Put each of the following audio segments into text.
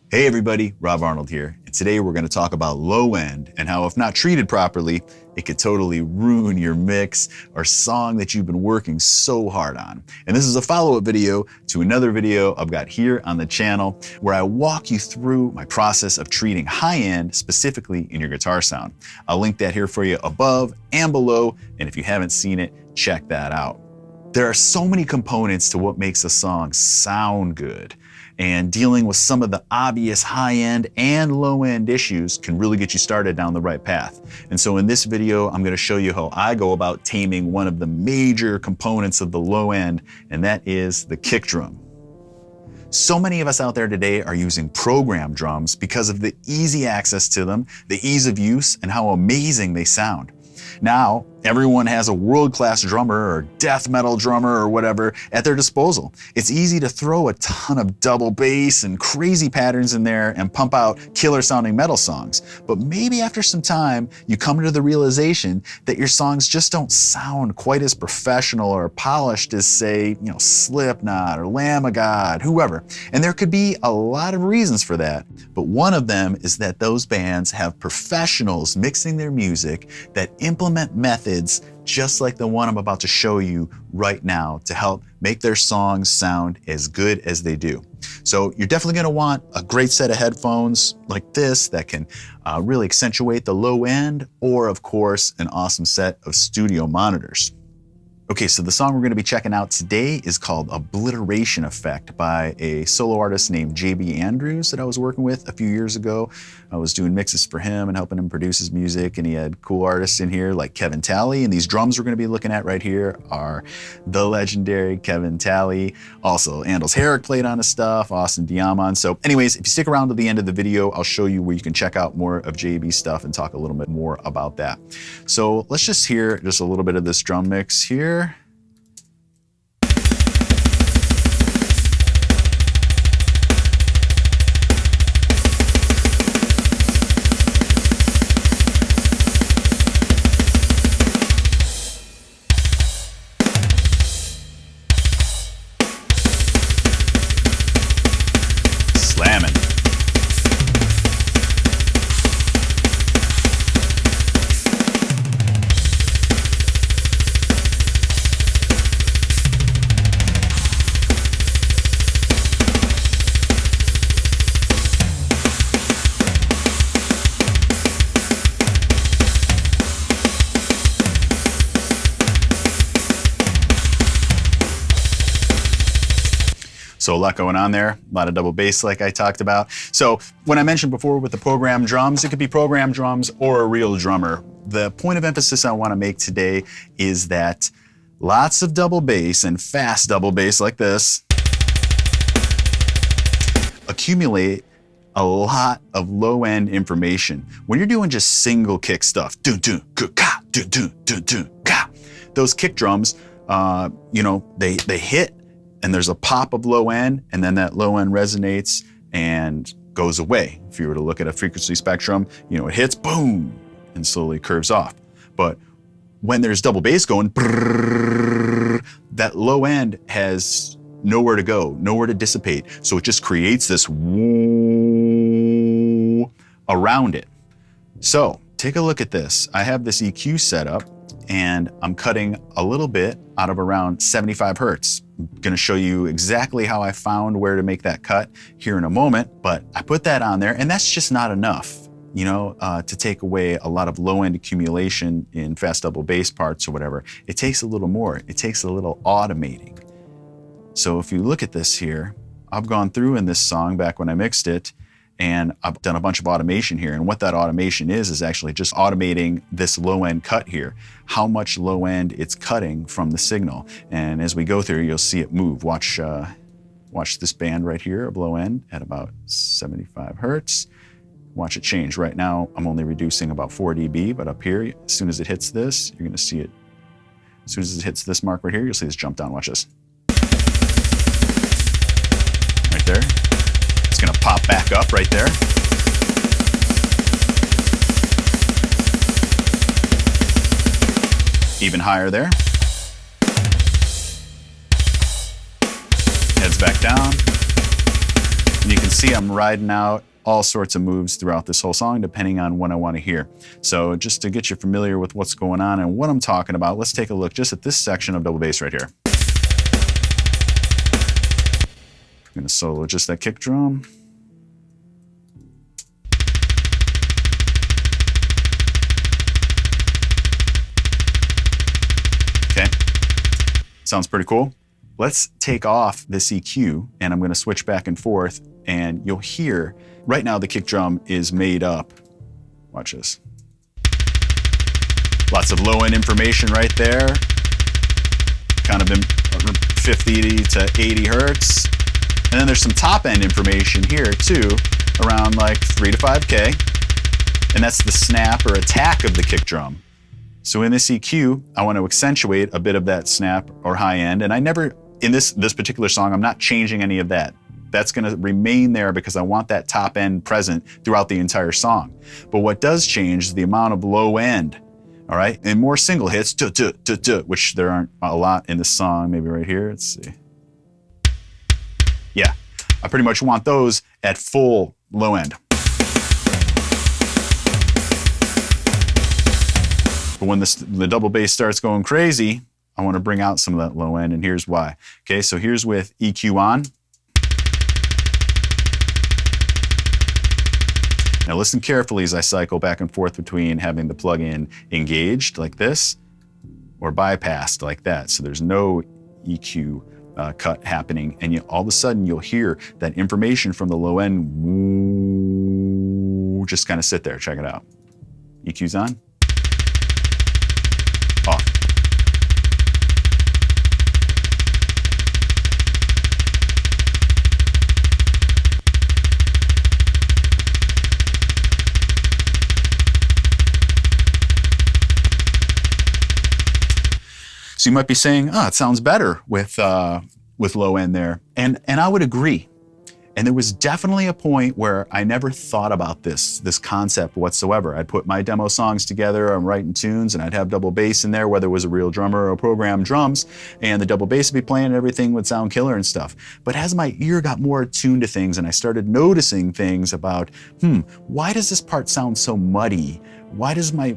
Hey everybody, Rob Arnold here, and today we're going to talk about low end and how if not treated properly, it could totally ruin your mix or song that you've been working so hard on. And this is a follow-up video to another video I've got here on the channel where I walk you through my process of treating high end specifically in your guitar sound. I'll link that here for you above and below, and if you haven't seen it, check that out. There are so many components to what makes a song sound good. And dealing with some of the obvious high-end and low-end issues can really get you started down the right path. And so in this video, I'm going to show you how I go about taming one of the major components of the low end, and that is the kick drum. So many of us out there today are using program drums because of the easy access to them, the ease of use, and how amazing they sound. Now, everyone has a world-class drummer or death metal drummer or whatever at their disposal. It's easy to throw a ton of double bass and crazy patterns in there and pump out killer-sounding metal songs. But maybe after some time, you come to the realization that your songs just don't sound quite as professional or polished as, say, Slipknot or Lamb of God, whoever. And there could be a lot of reasons for that. But one of them is that those bands have professionals mixing their music that implement methods just like the one I'm about to show you right now to help make their songs sound as good as they do. So you're definitely going to want a great set of headphones like this that can really accentuate the low end, or of course, an awesome set of studio monitors. Okay, so the song we're going to be checking out today is called Obliteration Effect by a solo artist named JB Andrews that I was working with a few years ago. I was doing mixes for him and helping him produce his music, and he had cool artists in here like Kevin Talley, and these drums we're going to be looking at right here are the legendary Kevin Talley. Also, Anders Herrick played on his stuff, Austin Diamond. So anyways, if you stick around to the end of the video, I'll show you where you can check out more of JB's stuff and talk a little bit more about that. So let's just hear just a little bit of this drum mix here. Slamming. So a lot going on there, a lot of double bass like I talked about. So when I mentioned before with the program drums, it could be program drums or a real drummer. The point of emphasis I want to make today is that lots of double bass and fast double bass like this accumulate a lot of low-end information. When you're doing just single kick stuff, dun dun ka dun dun dun dun ka, those kick drums, they hit. And there's a pop of low end, and then that low end resonates and goes away. If you were to look at a frequency spectrum, it hits, boom, and slowly curves off. But when there's double bass going, brrr, that low end has nowhere to go, nowhere to dissipate. So it just creates this woo around it. So take a look at this. I have this EQ set up, and I'm cutting a little bit out of around 75 hertz. I'm gonna show you exactly how I found where to make that cut here in a moment, but I put that on there, and that's just not enough, to take away a lot of low-end accumulation in fast double bass parts or whatever. It takes a little more. It takes a little automating. So if you look at this here, I've gone through in this song back when I mixed it, and I've done a bunch of automation here. And what that automation is actually just automating this low end cut here, how much low end it's cutting from the signal. And as we go through, you'll see it move. Watch this band right here of low end at about 75 hertz. Watch it change. Right now, I'm only reducing about 4 dB, but up here, as soon as it hits this, you're gonna see it. As soon as it hits this mark right here, you'll see this jump down. Watch this. Right there. It's gonna pop back up right there. Even higher there. Heads back down. And you can see I'm riding out all sorts of moves throughout this whole song, depending on what I want to hear. So just to get you familiar with what's going on and what I'm talking about, let's take a look just at this section of double bass right here. I'm going to solo just that kick drum. Okay, sounds pretty cool. Let's take off this EQ and I'm going to switch back and forth, and you'll hear right now the kick drum is made up. Watch this. Lots of low end information right there. Kind of in 50 to 80 hertz. And then there's some top end information here too, around like 3 to 5K. And that's the snap or attack of the kick drum. So in this EQ, I want to accentuate a bit of that snap or high end. And I never, in this particular song, I'm not changing any of that. That's going to remain there because I want that top end present throughout the entire song. But what does change is the amount of low end, all right? And more single hits, which there aren't a lot in this song. Maybe right here, let's see. Yeah, I pretty much want those at full low end. But when the double bass starts going crazy, I want to bring out some of that low end, and here's why. Okay, so here's with EQ on. Now listen carefully as I cycle back and forth between having the plugin engaged like this or bypassed like that. So there's no EQ cut happening, and all of a sudden you'll hear that information from the low end just kind of sit there. Check it out. EQ's on. Off. So you might be saying, oh, it sounds better with low end there. And I would agree. And there was definitely a point where I never thought about this concept whatsoever. I'd put my demo songs together, I'm writing tunes, and I'd have double bass in there, whether it was a real drummer or programmed drums, and the double bass would be playing and everything would sound killer and stuff. But as my ear got more attuned to things and I started noticing things about, why does this part sound so muddy? Why does why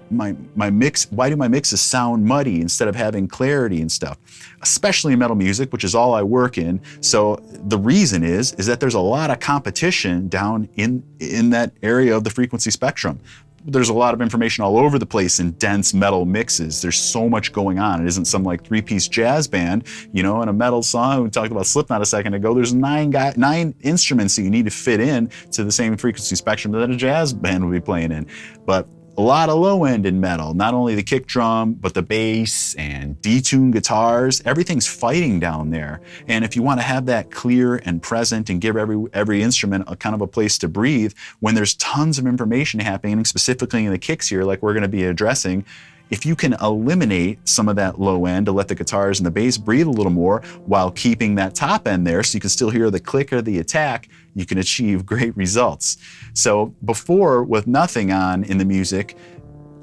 do my mixes sound muddy instead of having clarity and stuff? Especially in metal music, which is all I work in. So the reason is that there's a lot of competition down in that area of the frequency spectrum. There's a lot of information all over the place in dense metal mixes. There's so much going on. It isn't some like 3-piece jazz band, in a metal song. We talked about Slipknot a second ago. There's nine instruments that you need to fit in to the same frequency spectrum that a jazz band would be playing in. But a lot of low end in metal, not only the kick drum, but the bass and detuned guitars, everything's fighting down there. And if you want to have that clear and present and give every instrument a kind of a place to breathe, when there's tons of information happening, specifically in the kicks here, like we're going to be addressing, if you can eliminate some of that low end to let the guitars and the bass breathe a little more while keeping that top end there so you can still hear the click or the attack, you can achieve great results. So before, with nothing on in the music,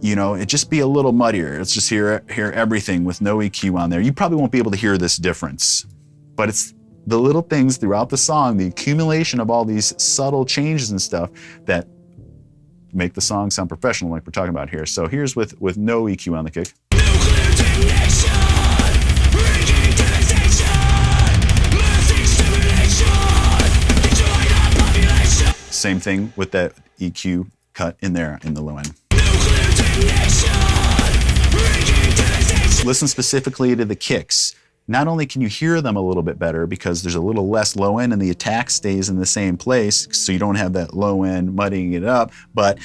it'd just be a little muddier. Let's just hear everything with no EQ on there. You probably won't be able to hear this difference, but it's the little things throughout the song, the accumulation of all these subtle changes and stuff that make the song sound professional like we're talking about here. So here's with no EQ on the kick. Same thing with that EQ cut in there in the low end. Listen specifically to the kicks. Not only can you hear them a little bit better because there's a little less low end and the attack stays in the same place, so you don't have that low end muddying it up, but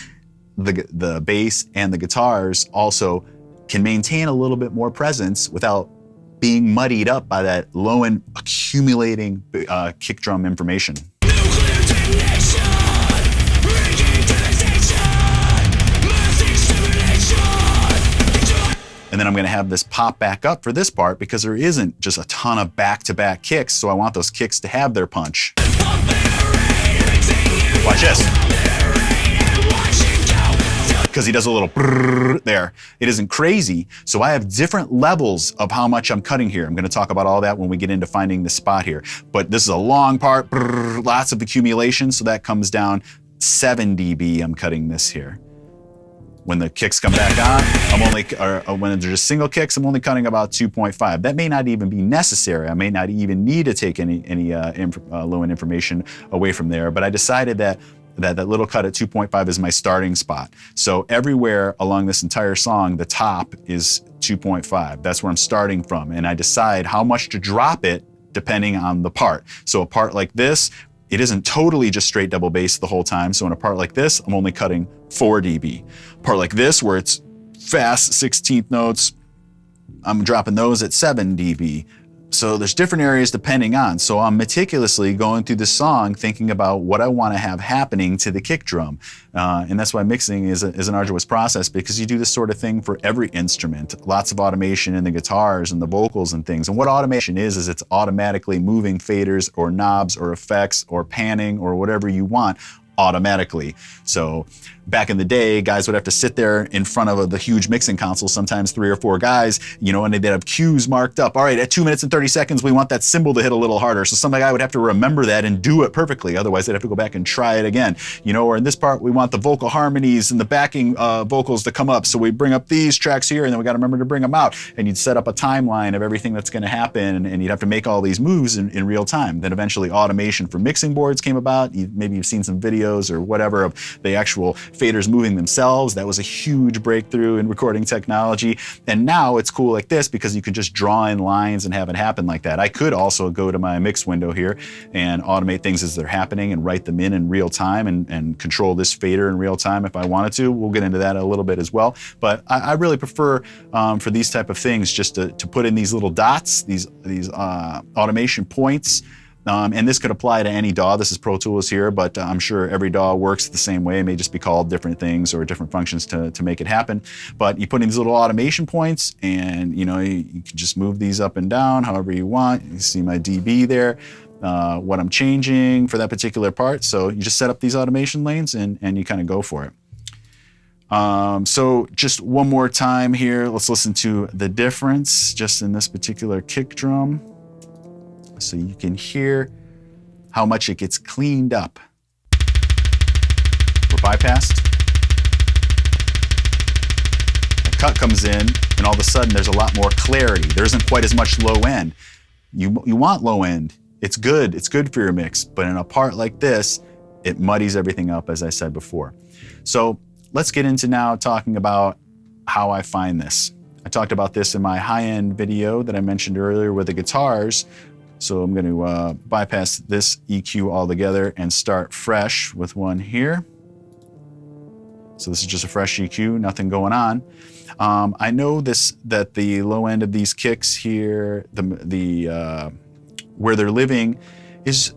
the bass and the guitars also can maintain a little bit more presence without being muddied up by that low end accumulating kick drum information. And then I'm going to have this pop back up for this part because there isn't just a ton of back-to-back kicks, so I want those kicks to have their punch. Watch this. because he does a little brrr there. It isn't crazy. So I have different levels of how much I'm cutting here. I'm going to talk about all that when we get into finding the spot here. But this is a long part, brrr, lots of accumulation. So that comes down 7 dB. I'm cutting this here. When the kicks come back on, when they're just single kicks, I'm only cutting about 2.5. That may not even be necessary. I may not even need to take any low-end information away from there, but I decided that little cut at 2.5 is my starting spot. So everywhere along this entire song, the top is 2.5. That's where I'm starting from, and I decide how much to drop it depending on the part. So a part like this, it isn't totally just straight double bass the whole time. So in a part like this, I'm only cutting 4 dB. Part like this, where it's fast 16th notes, I'm dropping those at 7 dB. So there's different areas depending on. So I'm meticulously going through the song thinking about what I want to have happening to the kick drum. And that's why mixing is an arduous process, because you do this sort of thing for every instrument. Lots of automation in the guitars and the vocals and things. And what automation is it's automatically moving faders or knobs or effects or panning or whatever you want automatically. So back in the day, guys would have to sit there in front of the huge mixing console, sometimes 3 or 4 guys, and they'd have cues marked up. All right, at 2 minutes and 30 seconds, we want that cymbal to hit a little harder. So some guy would have to remember that and do it perfectly. Otherwise, they'd have to go back and try it again. Or in this part, we want the vocal harmonies and the backing vocals to come up. So we bring up these tracks here, and then we got to remember to bring them out. And you'd set up a timeline of everything that's going to happen, and you'd have to make all these moves in real time. Then eventually automation for mixing boards came about. Maybe you've seen some videos or whatever of the actual faders moving themselves. That was a huge breakthrough in recording technology. And now it's cool like this because you can just draw in lines and have it happen like that. I could also go to my mix window here and automate things as they're happening and write them in real time and control this fader in real time if I wanted to. We'll get into that a little bit as well. But I really prefer for these type of things just to put in these little dots, these automation points. And this could apply to any DAW. This is Pro Tools here, but I'm sure every DAW works the same way. It may just be called different things or different functions to make it happen. But you put in these little automation points, and you can just move these up and down however you want. You see my dB there, what I'm changing for that particular part. So you just set up these automation lanes and you kind of go for it. So just one more time here, let's listen to the difference just in this particular kick drum. So you can hear how much it gets cleaned up. We're bypassed. The cut comes in, and all of a sudden there's a lot more clarity. There isn't quite as much low end. You want low end. It's good for your mix, but in a part like this, it muddies everything up, as I said before. So let's get into now talking about how I find this. I talked about this in my high-end video that I mentioned earlier with the guitars. So I'm going to bypass this EQ altogether and start fresh with one here. So this is just a fresh EQ, nothing going on. I know that the low end of these kicks here, where they're living, is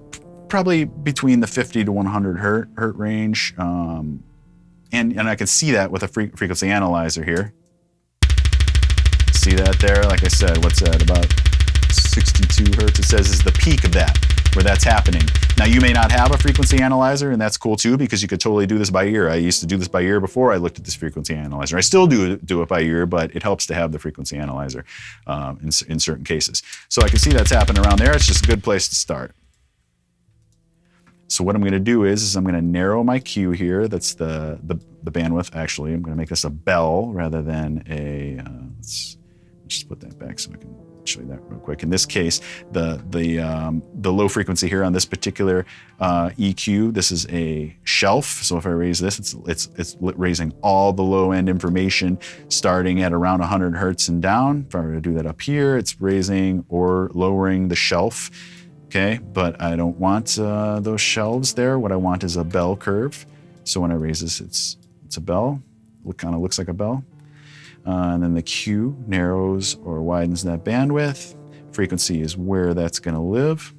probably between the 50 to 100 hertz range, and I can see that with a frequency analyzer here. See that there? Like I said, what's that about? 62 hertz, it says, is the peak of that, where that's happening. Now, you may not have a frequency analyzer, and that's cool too, because you could totally do this by ear. I used to do this by ear before I looked at this frequency analyzer. I still do it by ear, but it helps to have the frequency analyzer in certain cases. So I can see that's happening around there. It's just a good place to start. So what I'm going to do is I'm going to narrow my Q here. That's the bandwidth. Actually, I'm going to make this a bell rather than a. Let's just put that back so I can show you that real quick. In this case, the low frequency here on this particular EQ, this is a shelf. So if I raise this, it's raising all the low end information starting at around 100 hertz and down. If I were to do that up here, it's raising or lowering the shelf. Okay, but I don't want those shelves there. What I want is a bell curve. So when I raise this, it's a bell. It kind of looks like a bell. And then the Q narrows or widens that bandwidth. Frequency is where that's going to live.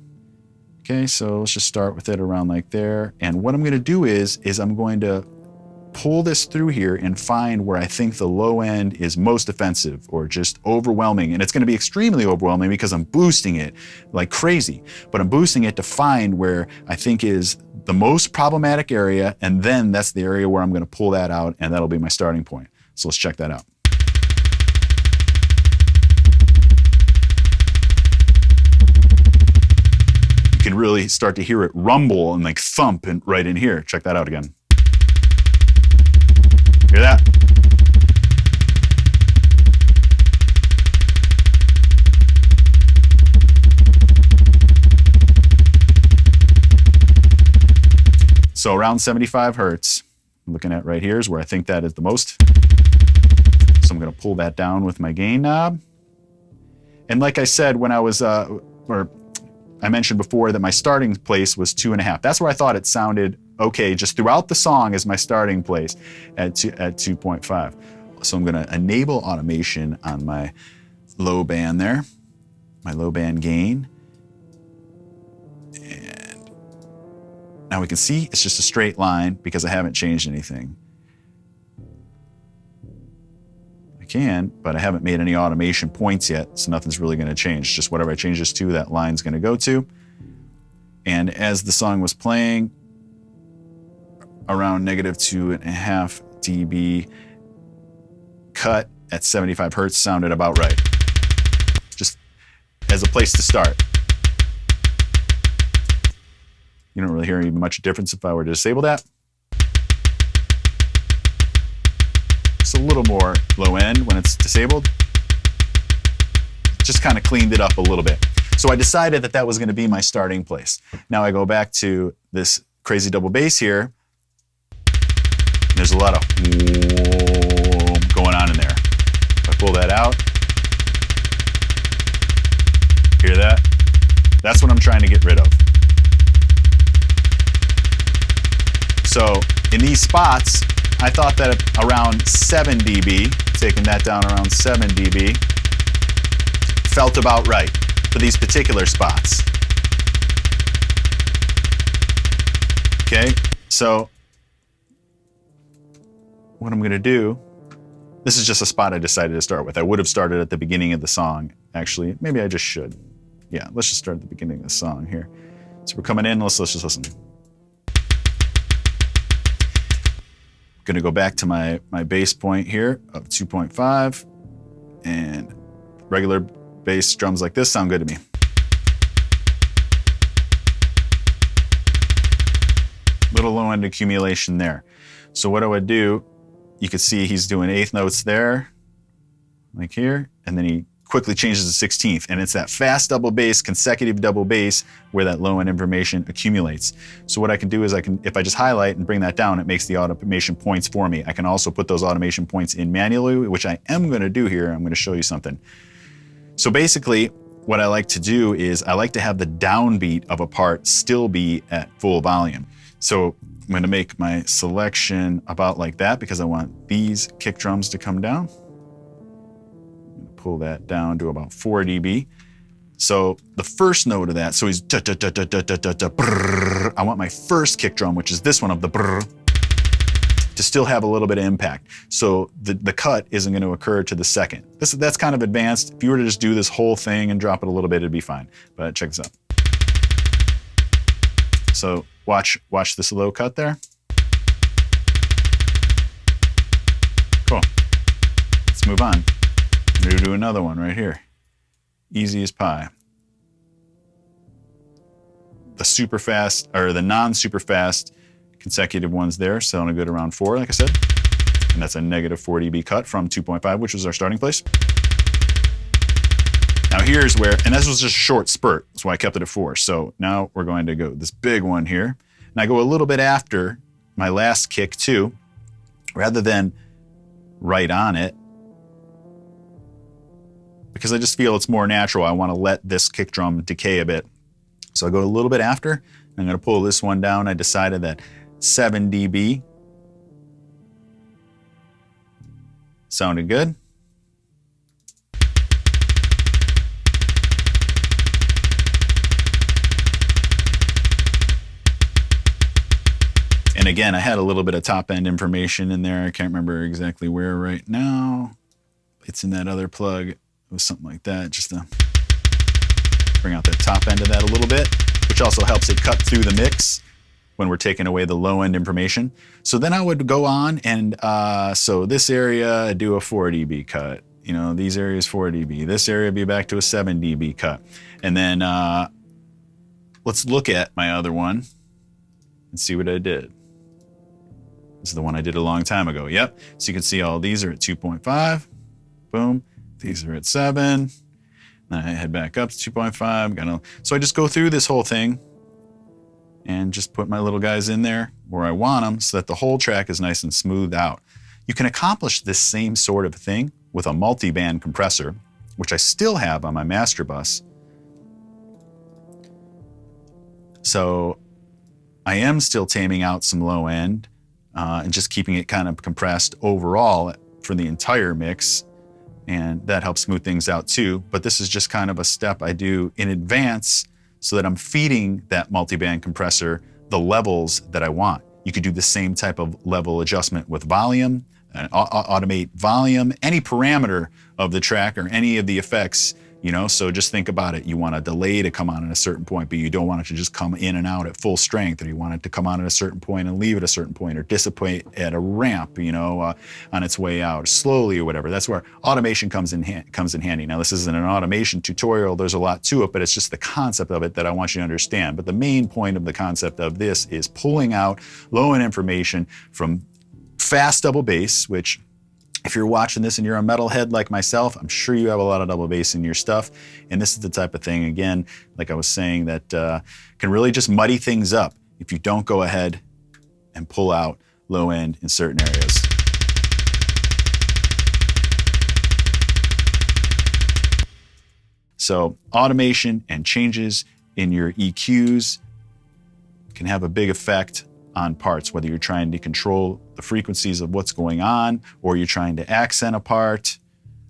Okay, so let's just start with it around like there. And what I'm going to do is I'm going to pull this through here and find where I think the low end is most offensive or just overwhelming. And it's going to be extremely overwhelming because I'm boosting it like crazy. But I'm boosting it to find where I think is the most problematic area, and then that's the area where I'm going to pull that out, and that'll be my starting point. So let's check that out. You can really start to hear it rumble and like thump and right in here. Check that out again. Hear that? So around 75 hertz, I'm looking at right here is where I think that is the most. So I'm going to pull that down with my gain knob. And like I said, when I was, or I mentioned before that my starting place was 2.5. That's where I thought it sounded okay just throughout the song as my starting place at 2.5. So I'm going to enable automation on my low band there, my low band gain. And now we can see it's just a straight line because I haven't changed anything. I can, but I haven't made any automation points yet, so nothing's really going to change. Just whatever I change this to, that line's going to go to. And as the song was playing, around -2.5 dB cut at 75 hertz sounded about right. Just as a place to start. You don't really hear any much difference if I were to disable that. It's a little more low end when it's disabled. Just kind of cleaned it up a little bit. So I decided that that was going to be my starting place. Now I go back to this crazy double bass here. There's a lot of going on in there. If I pull that out, hear that? That's what I'm trying to get rid of. So in these spots, I thought that around 7 dB, taking that down around 7 dB, felt about right for these particular spots. Okay, so what I'm gonna do, this is just a spot I decided to start with. I would have started at the beginning of the song, actually. Maybe I just should. Yeah, let's just start at the beginning of the song here. So we're coming in, let's just listen. Gonna go back to my bass point here of 2.5, and regular bass drums like this sound good to me. Little low end accumulation there. So what do I do? You can see he's doing eighth notes there, like here, and then he quickly changes to 16th, and it's that fast double bass, consecutive double bass, where that low end information accumulates. So what I can do is if I just highlight and bring that down, it makes the automation points for me. I can also put those automation points in manually, which I am gonna do here. I'm gonna show you something. So basically, what I like to do is I like to have the downbeat of a part still be at full volume. So I'm gonna make my selection about like that because I want these kick drums to come down. Pull that down to about 4 dB. So the first note of that, so he's da da da da da da da da brrr. I want my first kick drum, which is this one of the brrr, to still have a little bit of impact. So the cut isn't going to occur to the second. That's kind of advanced. If you were to just do this whole thing and drop it a little bit, it'd be fine. But check this out. So watch this low cut there. Cool. Let's move on. I'm going to do another one right here. Easy as pie. The super fast, or the non-super fast consecutive ones there, sounding good around 4, like I said. And that's a -4 dB cut from 2.5, which was our starting place. Now here's where, and this was just a short spurt, that's why I kept it at 4. So now we're going to go this big one here. And I go a little bit after my last kick too, rather than right on it, because I just feel it's more natural. I want to let this kick drum decay a bit. So I go a little bit after. I'm going to pull this one down. I decided that 7 dB sounded good. And again, I had a little bit of top end information in there. I can't remember exactly where right now. It's in that other plug. It was something like that, just to bring out that top end of that a little bit, which also helps it cut through the mix. when we're taking away the low end information. So then I would go on and so this area, I'd do a 4 dB cut. You know, these areas 4 dB. This area be back to a 7 dB cut. And then let's look at my other one and see what I did. This is the one I did a long time ago. Yep. So you can see all these are at 2.5. Boom. These are at 7. Then I head back up to 2.5. So I just go through this whole thing and just put my little guys in there where I want them so that the whole track is nice and smoothed out. You can accomplish this same sort of thing with a multi-band compressor, which I still have on my master bus. So I am still taming out some low end and just keeping it kind of compressed overall for the entire mix. And that helps smooth things out too. But this is just kind of a step I do in advance so that I'm feeding that multi-band compressor the levels that I want. You could do the same type of level adjustment with volume, and automate volume, any parameter of the track or any of the effects, you know? So just think about it. You want a delay to come on at a certain point, but you don't want it to just come in and out at full strength, or you want it to come on at a certain point and leave at a certain point, or dissipate at a ramp, you know, on its way out slowly or whatever. That's where automation comes in handy. Now, this isn't an automation tutorial. There's a lot to it, but it's just the concept of it that I want you to understand. But the main point of the concept of this is pulling out low-end information from fast double bass, which if you're watching this and you're a metalhead like myself, I'm sure you have a lot of double bass in your stuff. And this is the type of thing, again, like I was saying, that can really just muddy things up if you don't go ahead and pull out low end in certain areas. So automation and changes in your EQs can have a big effect on parts, whether you're trying to control the frequencies of what's going on, or you're trying to accent a part,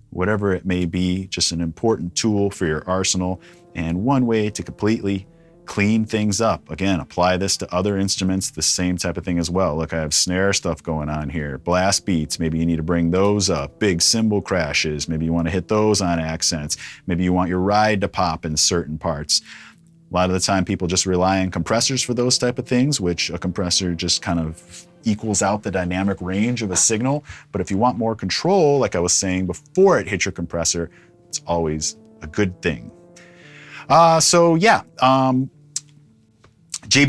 whatever it may be, just an important tool for your arsenal and one way to completely clean things up. Again, apply this to other instruments, the same type of thing as well. Look, I have snare stuff going on here, blast beats, maybe you need to bring those up, big cymbal crashes, maybe you want to hit those on accents, maybe you want your ride to pop in certain parts. A lot of the time people just rely on compressors for those type of things, which a compressor just kind of equals out the dynamic range of a signal. But if you want more control, like I was saying before it hits your compressor, it's always a good thing. JB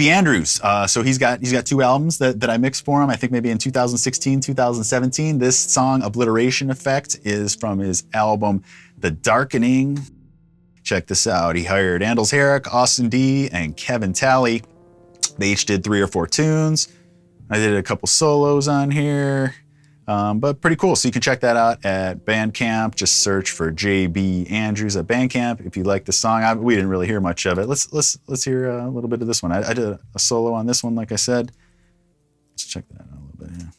Andrews, so he's got 2 albums that I mixed for him, I think maybe in 2016, 2017. This song, Obliteration Effect, is from his album, The Darkening. Check this out. He hired Anders Herrick, Austin D, and Kevin Talley. They each did 3 or 4 tunes. I did a couple solos on here, but pretty cool. So you can check that out at Bandcamp. Just search for JB Andrews at Bandcamp if you like the song. We didn't really hear much of it. Let's hear a little bit of this one. I did a solo on this one, like I said. Let's check that out a little bit. Yeah.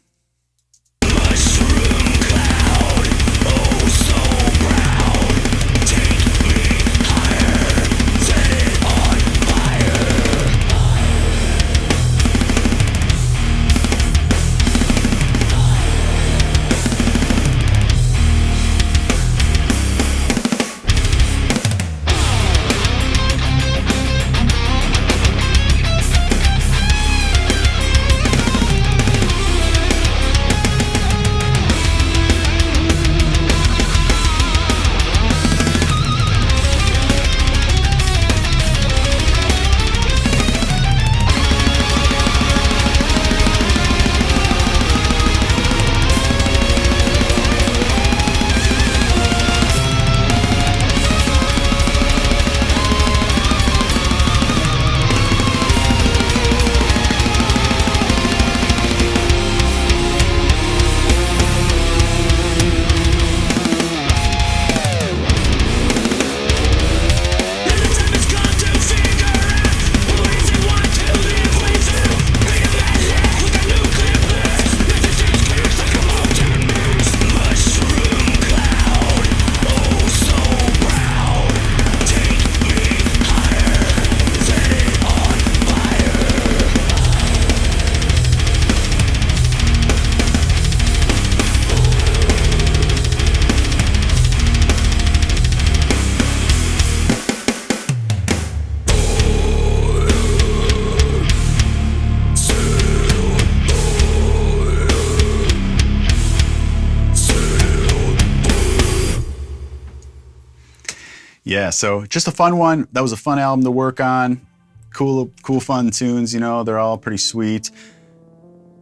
Yeah, so just a fun one. That was a fun album to work on. Cool, fun tunes, you know, they're all pretty sweet.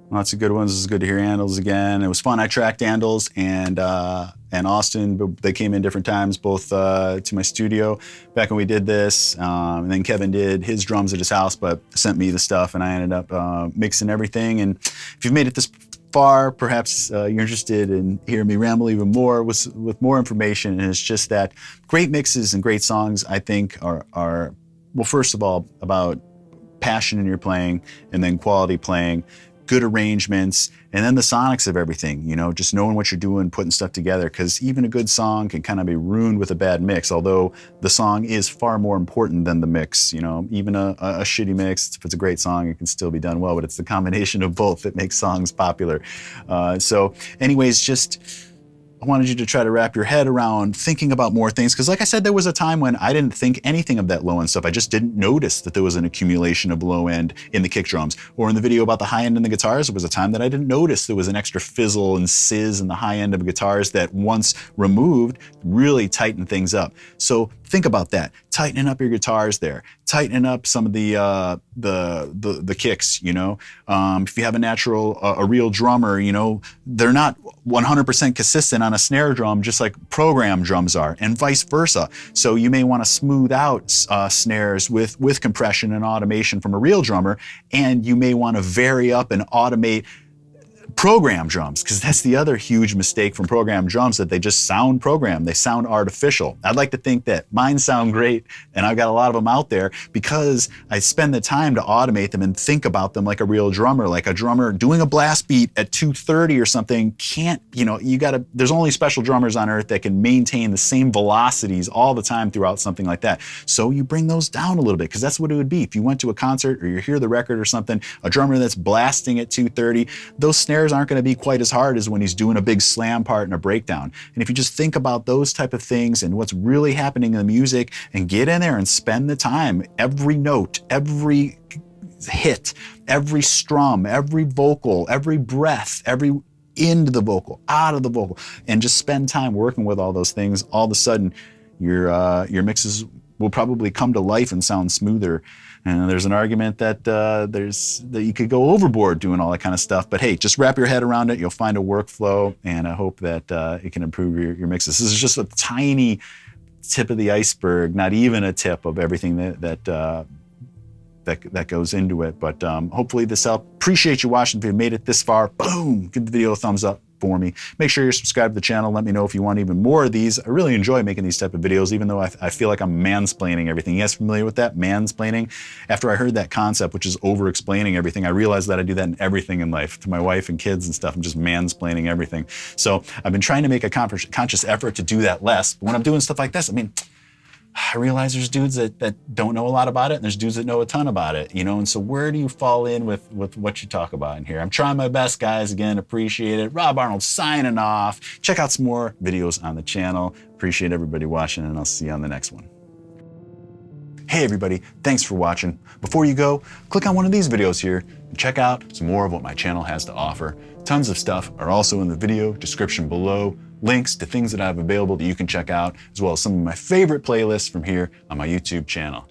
Lots of good ones. It was good to hear Arnold's again. It was fun. I tracked Arnold's and Austin, but they came in different times, both to my studio back when we did this. And then Kevin did his drums at his house, but sent me the stuff and I ended up mixing everything. And if you've made it this far, perhaps you're interested in hearing me ramble even more with more information. And it's just that great mixes and great songs, I think, are well, first of all, about passion in your playing and then quality playing, good arrangements, and then the sonics of everything, you know, just knowing what you're doing, putting stuff together, because even a good song can kind of be ruined with a bad mix, although the song is far more important than the mix, you know. Even a shitty mix, if it's a great song, it can still be done well, but it's the combination of both that makes songs popular. So anyways, just I wanted you to try to wrap your head around thinking about more things, because like I said, there was a time when I didn't think anything of that low end stuff. I just didn't notice that there was an accumulation of low end in the kick drums. Or in the video about the high end in the guitars, there was a time that I didn't notice there was an extra fizzle and sizz in the high end of guitars that once removed really tightened things up. So think about that, tightening up your guitars there, tightening up some of the kicks, you know. If you have a real drummer, you know, they're not 100% consistent on a snare drum, just like program drums are, and vice versa. So you may want to smooth out snares with compression and automation from a real drummer, and you may want to vary up and automate program drums, because that's the other huge mistake from program drums, that they just sound programmed, they sound artificial. I'd like to think that mine sound great, and I've got a lot of them out there because I spend the time to automate them and think about them like a real drummer. Like a drummer doing a blast beat at 230 or something can't, you know, there's only special drummers on earth that can maintain the same velocities all the time throughout something like that. So you bring those down a little bit, because that's what it would be. If you went to a concert or you hear the record or something, a drummer that's blasting at 230, those snares aren't going to be quite as hard as when he's doing a big slam part and a breakdown. And if you just think about those type of things and what's really happening in the music, and get in there and spend the time, every note, every hit, every strum, every vocal, every breath, every into the vocal, out of the vocal, and just spend time working with all those things, all of a sudden your mixes will probably come to life and sound smoother. And there's an argument that you could go overboard doing all that kind of stuff. But hey, just wrap your head around it. You'll find a workflow, and I hope that it can improve your mixes. This is just a tiny tip of the iceberg, not even a tip of everything that goes into it. But hopefully this helped. Appreciate you watching. If you made it this far, boom, give the video a thumbs up for me. Make sure you're subscribed to the channel. Let me know if you want even more of these. I really enjoy making these type of videos, even though I feel like I'm mansplaining everything. You guys familiar with that? Mansplaining? After I heard that concept, which is over-explaining everything, I realized that I do that in everything in life. To my wife and kids and stuff, I'm just mansplaining everything. So I've been trying to make a conscious effort to do that less. But when I'm doing stuff like this, I mean, I realize there's dudes that don't know a lot about it, and there's dudes that know a ton about it, you know. And so where do you fall in with what you talk about in here? I'm trying my best, guys. Again, appreciate it. Rob Arnold signing off. Check out some more videos on the channel. Appreciate everybody watching, and I'll see you on the next one. Hey everybody, thanks for watching. Before you go, click on one of these videos here and check out some more of what my channel has to offer. Tons of stuff are also in the video description below. Links to things that I have available that you can check out, as well as some of my favorite playlists from here on my YouTube channel.